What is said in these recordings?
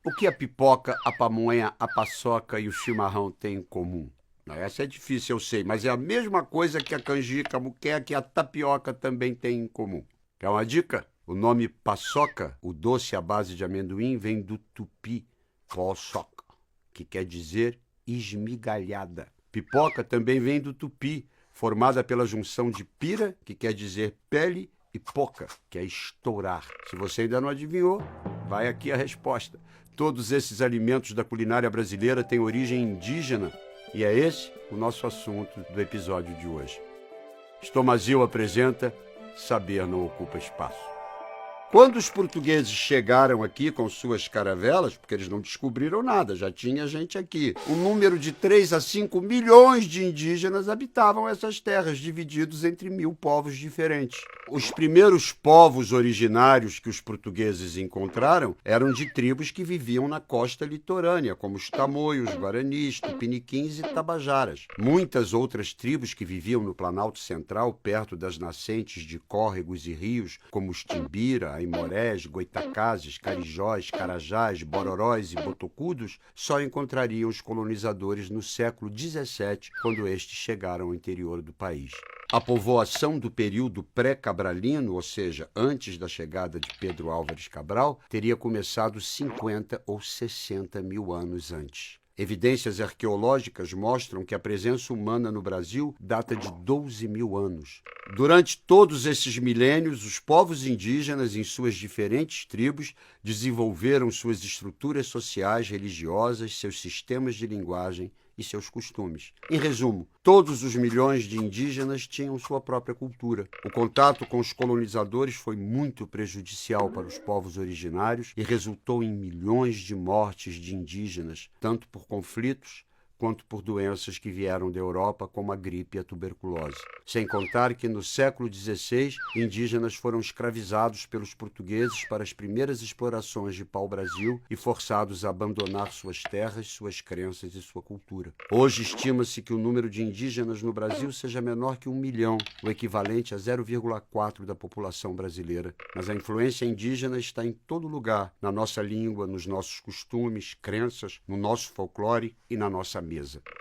O que a pipoca, a pamonha, a paçoca e o chimarrão têm em comum? Essa é difícil, eu sei, mas é a mesma coisa que a canjica, a muqueca e a tapioca também têm em comum. Quer uma dica? O nome paçoca, o doce à base de amendoim, vem do tupi paçoca, que quer dizer esmigalhada. Pipoca também vem do tupi, formada pela junção de pira, que quer dizer pele, e poca, que é estourar. Se você ainda não adivinhou, vai aqui a resposta. Todos esses alimentos da culinária brasileira têm origem indígena e é esse o nosso assunto do episódio de hoje. Estomazil apresenta Saber Não Ocupa Espaço. Quando os portugueses chegaram aqui com suas caravelas, porque eles não descobriram nada, já tinha gente aqui, um número de 3 a 5 milhões de indígenas habitavam essas terras, divididos entre 1000 povos diferentes. Os primeiros povos originários que os portugueses encontraram eram de tribos que viviam na costa litorânea, como os tamoios, guaranis, tupiniquins e tabajaras. Muitas outras tribos que viviam no Planalto Central, perto das nascentes de córregos e rios, como os Timbira, Aimorés, Goitacazes, Carijós, Carajás, Bororóis e Botocudos, só encontrariam os colonizadores no século XVII, quando estes chegaram ao interior do país. A povoação do período pré-cabralino, ou seja, antes da chegada de Pedro Álvares Cabral, teria começado 50 ou 60 mil anos antes. Evidências arqueológicas mostram que a presença humana no Brasil data de 12 mil anos. Durante todos esses milênios, os povos indígenas, em suas diferentes tribos, desenvolveram suas estruturas sociais, religiosas, seus sistemas de linguagem e seus costumes. Em resumo, todos os milhões de indígenas tinham sua própria cultura. O contato com os colonizadores foi muito prejudicial para os povos originários e resultou em milhões de mortes de indígenas, tanto por conflitos quanto por doenças que vieram da Europa, como a gripe e a tuberculose. Sem contar que, no século XVI, indígenas foram escravizados pelos portugueses para as primeiras explorações de pau-brasil e forçados a abandonar suas terras, suas crenças e sua cultura. Hoje, estima-se que o número de indígenas no Brasil seja menor que 1 milhão, o equivalente a 0,4% da população brasileira. Mas a influência indígena está em todo lugar, na nossa língua, nos nossos costumes, crenças, no nosso folclore e na nossa mesa.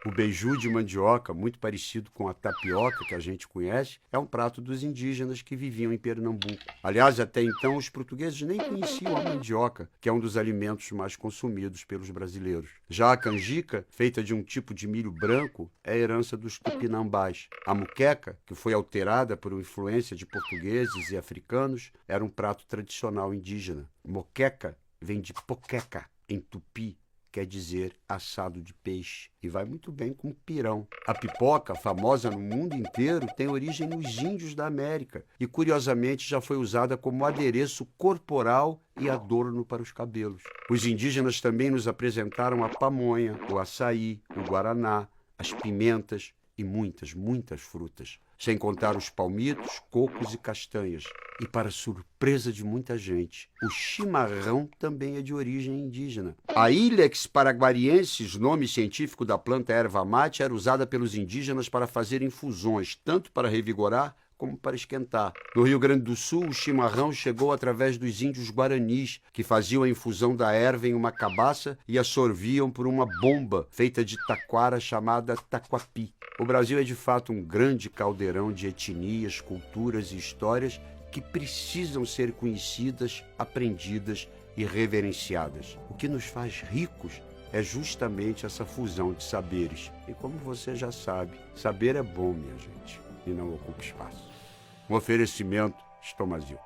O beiju de mandioca, muito parecido com a tapioca que a gente conhece, é um prato dos indígenas que viviam em Pernambuco. Aliás, até então, os portugueses nem conheciam a mandioca, que é um dos alimentos mais consumidos pelos brasileiros. Já a canjica, feita de um tipo de milho branco, é a herança dos tupinambás. A muqueca, que foi alterada por influência de portugueses e africanos, era um prato tradicional indígena. Moqueca vem de poqueca, em tupi, quer dizer assado de peixe, e vai muito bem com pirão. A pipoca, famosa no mundo inteiro, tem origem nos índios da América e, curiosamente, já foi usada como adereço corporal e adorno para os cabelos. Os indígenas também nos apresentaram a pamonha, o açaí, o guaraná, as pimentas e muitas frutas, sem contar os palmitos, cocos e castanhas. E, para surpresa de muita gente, o chimarrão também é de origem indígena. A Ilex paraguariensis, nome científico da planta erva mate, era usada pelos indígenas para fazer infusões, tanto para revigorar como para esquentar. No Rio Grande do Sul, o chimarrão chegou através dos índios guaranis, que faziam a infusão da erva em uma cabaça e a sorviam por uma bomba feita de taquara chamada taquapi. O Brasil é de fato um grande caldeirão de etnias, culturas e histórias que precisam ser conhecidas, aprendidas e reverenciadas. O que nos faz ricos é justamente essa fusão de saberes. E como você já sabe, saber é bom, minha gente, e não ocupa espaço. Um oferecimento Estomazil.